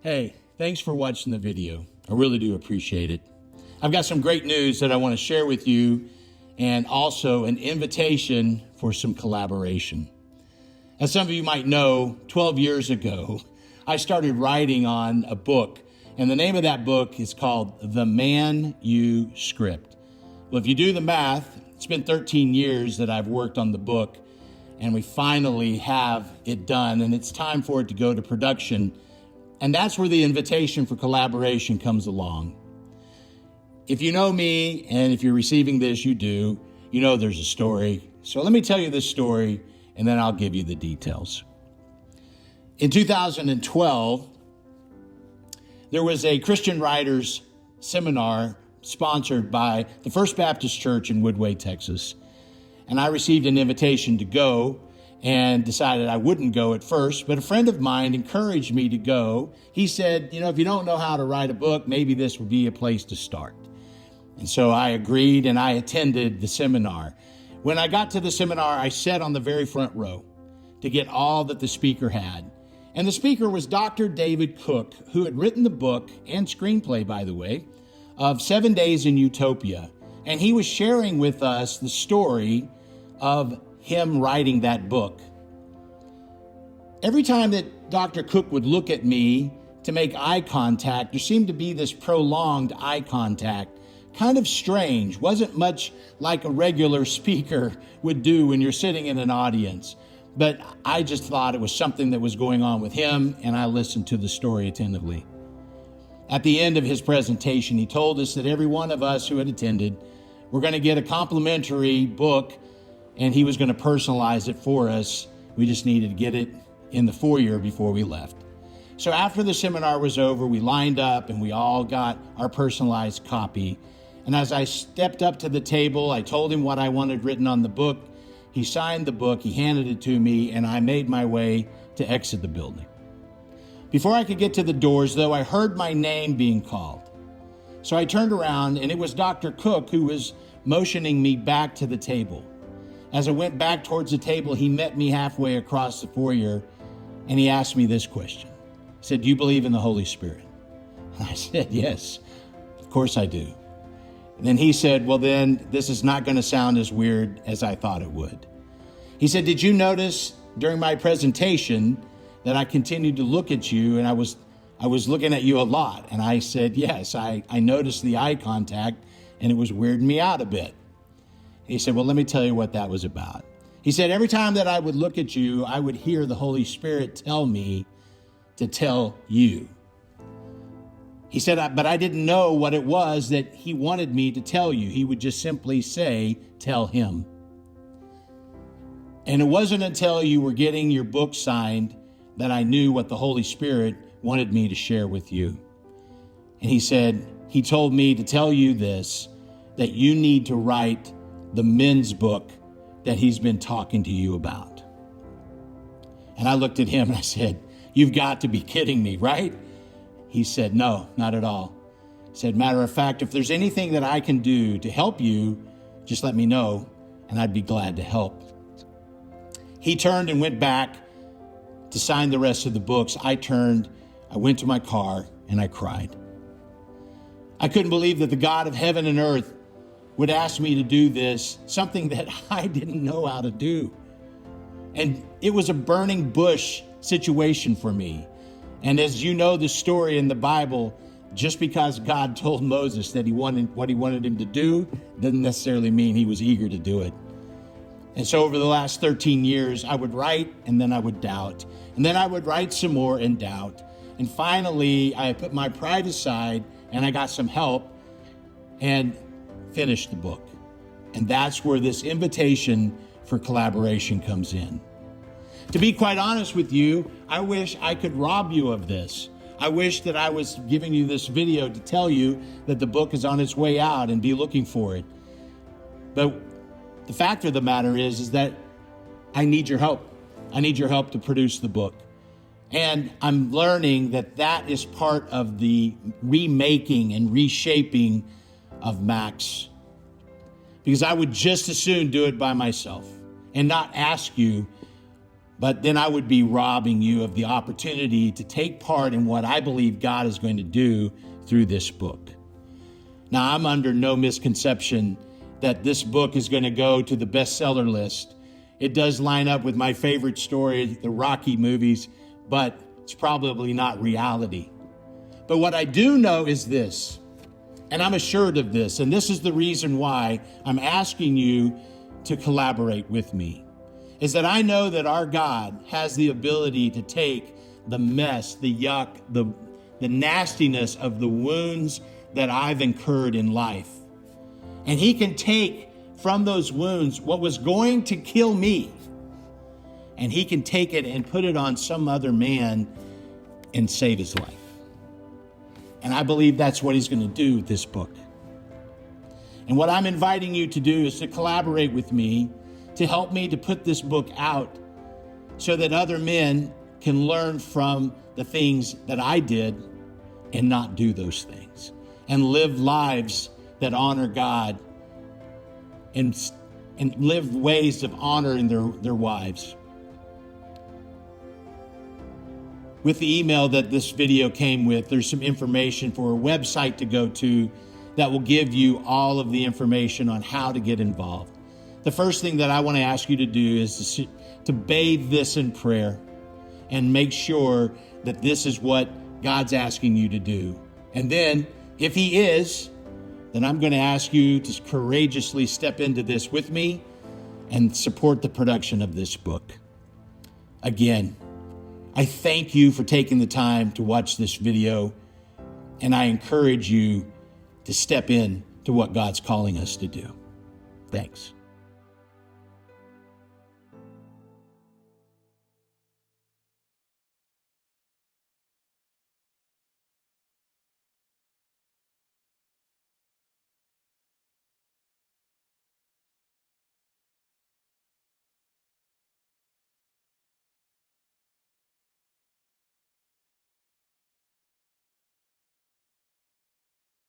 Hey, thanks for watching the video. I really do appreciate it. I've got some great news that I want to share with you and also an invitation for some collaboration. As some of you might know, 12 years ago, I started writing on a book, and the name of that book is called The Man U Script. Well, if you do the math, it's been 13 years that I've worked on the book, and we finally have it done, and it's time for it to go to production. And that's where the invitation for collaboration comes along. If you know me, and if you're receiving this, you do, you know there's a story. So let me tell you this story, and then I'll give you the details. In 2012, there was a Christian writers seminar sponsored by the First Baptist Church in Woodway, Texas. And I received an invitation to go and decided I wouldn't go at first, but a friend of mine encouraged me to go. He said, if you don't know how to write a book, maybe this would be a place to start. And so I agreed and I attended the seminar. When I got to the seminar, I sat on the very front row to get all that the speaker had. And the speaker was Dr. David Cook, who had written the book and screenplay, by the way, of 7 Days in Utopia. And he was sharing with us the story of him writing that book. Every time that Dr. Cook would look at me to make eye contact, there seemed to be this prolonged eye contact, kind of strange, wasn't much like a regular speaker would do when you're sitting in an audience. But I just thought it was something that was going on with him, and I listened to the story attentively. At the end of his presentation, he told us that every one of us who had attended were going to get a complimentary book, and he was going to personalize it for us. We just needed to get it in the foyer before we left. So after the seminar was over, we lined up and we all got our personalized copy. And as I stepped up to the table, I told him what I wanted written on the book. He signed the book, he handed it to me, and I made my way to exit the building. Before I could get to the doors, though, I heard my name being called. So I turned around, and it was Dr. Cook who was motioning me back to the table. As I went back towards the table, he met me halfway across the foyer, and he asked me this question. He said, "Do you believe in the Holy Spirit?" And I said, "Yes, of course I do." And then he said, "Well, then this is not going to sound as weird as I thought it would." He said, "Did you notice during my presentation that I continued to look at you, and I was looking at you a lot?" And I said, "Yes, I noticed the eye contact, and it was weirding me out a bit." He said, "Well, let me tell you what that was about." He said, "Every time that I would look at you, I would hear the Holy Spirit tell me to tell you." He said, "But I didn't know what it was that he wanted me to tell you. He would just simply say, 'Tell him.' And it wasn't until you were getting your book signed that I knew what the Holy Spirit wanted me to share with you." And he said, "He told me to tell you this, that you need to write the men's book that he's been talking to you about." And I looked at him and I said, "You've got to be kidding me, right?" He said, "No, not at all." He said, "Matter of fact, if there's anything that I can do to help you, just let me know, and I'd be glad to help." He turned and went back to sign the rest of the books. I went to my car, and I cried. I couldn't believe that the God of heaven and earth would ask me to do this, something that I didn't know how to do. And it was a burning bush situation for me. And as you know the story in the Bible, just because God told Moses that what he wanted him to do doesn't necessarily mean he was eager to do it. And so over the last 13 years, I would write and then I would doubt. And then I would write some more and doubt. And finally, I put my pride aside and I got some help and finished the book. And that's where this invitation for collaboration comes in. To be quite honest with you, I wish I could rob you of this. I wish that I was giving you this video to tell you that the book is on its way out and be looking for it. But the fact of the matter is that I need your help. I need your help to produce the book. And I'm learning that is part of the remaking and reshaping of Max. Because I would just as soon do it by myself and not ask you But then I would be robbing you of the opportunity to take part in what I believe God is going to do through this book. Now, I'm under no misconception that this book is going to go to the bestseller list. It does line up with my favorite story, the Rocky movies, but it's probably not reality. But what I do know is this, and I'm assured of this, and this is the reason why I'm asking you to collaborate with me, is that I know that our God has the ability to take the mess, the yuck, the nastiness of the wounds that I've incurred in life. And he can take from those wounds what was going to kill me, and he can take it and put it on some other man and save his life. And I believe that's what he's going to do with this book. And what I'm inviting you to do is to collaborate with me to help me to put this book out so that other men can learn from the things that I did and not do those things, and live lives that honor God and live ways of honoring their wives. With the email that this video came with, there's some information for a website to go to that will give you all of the information on how to get involved. The first thing that I want to ask you to do is to bathe this in prayer and make sure that this is what God's asking you to do. And then, if he is, then I'm going to ask you to courageously step into this with me and support the production of this book. Again, I thank you for taking the time to watch this video, and I encourage you to step in to what God's calling us to do. Thanks.